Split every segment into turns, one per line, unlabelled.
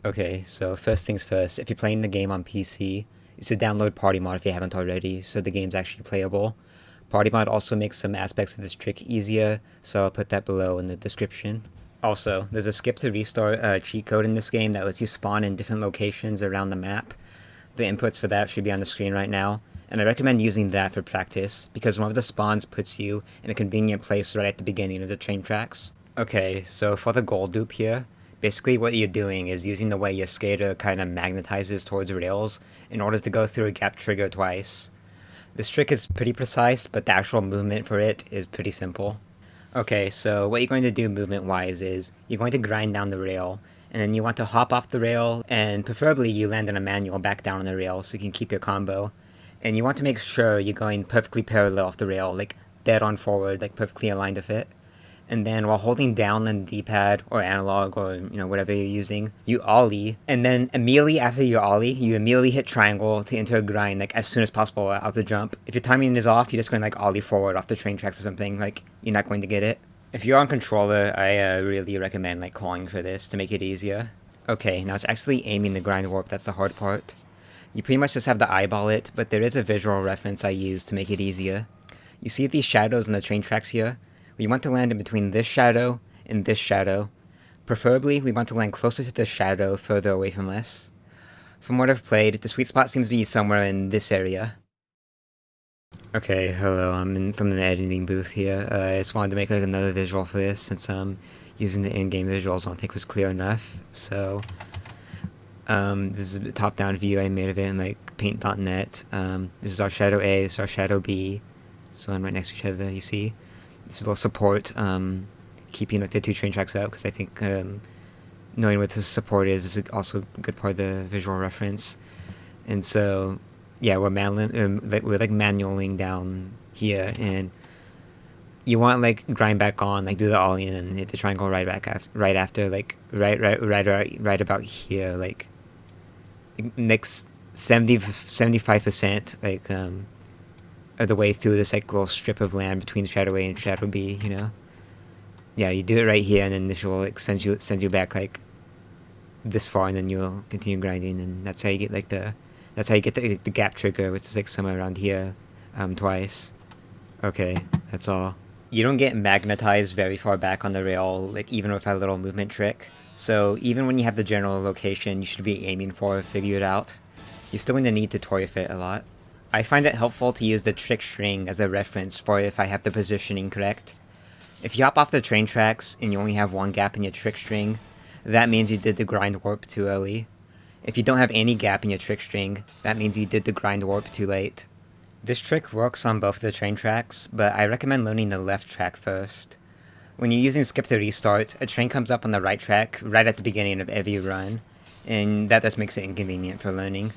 Okay, so first things first, if you're playing the game on PC, you should download Party Mod if you haven't already, so the game's actually playable. Party Mod also makes some aspects of this trick easier, so I'll put that below in the description. Also, there's a skip to restart cheat code in this game that lets you spawn in different locations around the map. The inputs for that should be on the screen right now, and I recommend using that for practice, because one of the spawns puts you in a convenient place right at the beginning of the train tracks. Okay, so for the goal dupe here, basically what you're doing is using the way your skater kind of magnetizes towards rails in order to go through a gap trigger twice. This trick is pretty precise, but the actual movement for it is pretty simple. Okay, so what you're going to do movement-wise is you're going to grind down the rail, and then you want to hop off the rail, and preferably you land on a manual back down on the rail so you can keep your combo. And you want to make sure you're going perfectly parallel off the rail, like dead on forward, like perfectly aligned with it. And then while holding down on the D-pad or analog or whatever you're using, you ollie, and then immediately after you ollie, you immediately hit triangle to enter a grind like as soon as possible out the jump. If your timing is off, you're just going to like ollie forward off the train tracks or something, like you're not going to get it. If you're on controller, I really recommend like clawing for this to make it easier. Okay, now it's actually aiming the grind warp that's the hard part. You pretty much just have to eyeball it, but there is a visual reference I use to make it easier. You see these shadows in the train tracks here? We want to land in between this shadow and this shadow. Preferably, we want to land closer to this shadow, further away from us. From what I've played, the sweet spot seems to be somewhere in this area. Okay, hello, from the editing booth here. I just wanted to make like another visual for this since I'm using the in-game visuals I don't think was clear enough. So, this is a top-down view I made of it in like paint.net. This is our shadow A, this is our shadow B. This one right next to each other, you see? This is a little support, keeping like the two train tracks out, because I think knowing what the support is also a good part of the visual reference. And so, yeah, we're manualing down here, and you want like grind back on, like do the ollie and hit the triangle right after, like right about here, like next 75% like of the way through this like little strip of land between Shadow A and Shadow B, you know? Yeah, you do it right here, and then this will like sends you back like this far, and then you'll continue grinding, and that's how you get like the gap trigger, which is like somewhere around here, twice. Okay, that's all. You don't get magnetized very far back on the rail, like even with a little movement trick. So even when you have the general location you should be aiming for, figure it out. You're still going to need to toy fit a lot. I find it helpful to use the trick string as a reference for if I have the positioning correct. If you hop off the train tracks and you only have one gap in your trick string, that means you did the grind warp too early. If you don't have any gap in your trick string, that means you did the grind warp too late. This trick works on both the train tracks, but I recommend learning the left track first. When you're using skip to restart, a train comes up on the right track right at the beginning of every run, and that just makes it inconvenient for learning.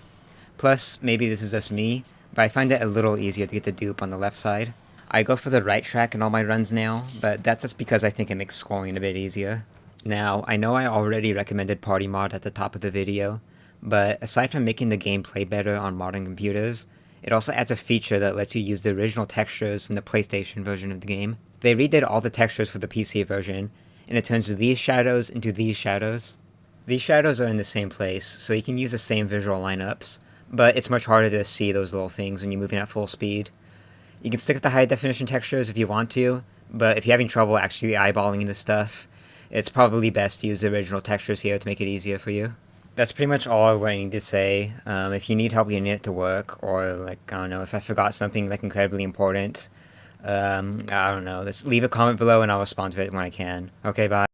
Plus, maybe this is just me, but I find it a little easier to get the dupe on the left side. I go for the right track in all my runs now, but that's just because I think it makes scoring a bit easier. Now, I know I already recommended Party Mod at the top of the video, but aside from making the game play better on modern computers, it also adds a feature that lets you use the original textures from the PlayStation version of the game. They redid all the textures for the PC version, and it turns these shadows into these shadows. These shadows are in the same place, so you can use the same visual lineups, but it's much harder to see those little things when you're moving at full speed. You can stick with the high definition textures if you want to, but if you're having trouble actually eyeballing this stuff, it's probably best to use the original textures here to make it easier for you. That's pretty much all I need to say. If you need help getting it to work, or like, I don't know, if I forgot something like incredibly important, I don't know, just leave a comment below and I'll respond to it when I can. Okay, bye.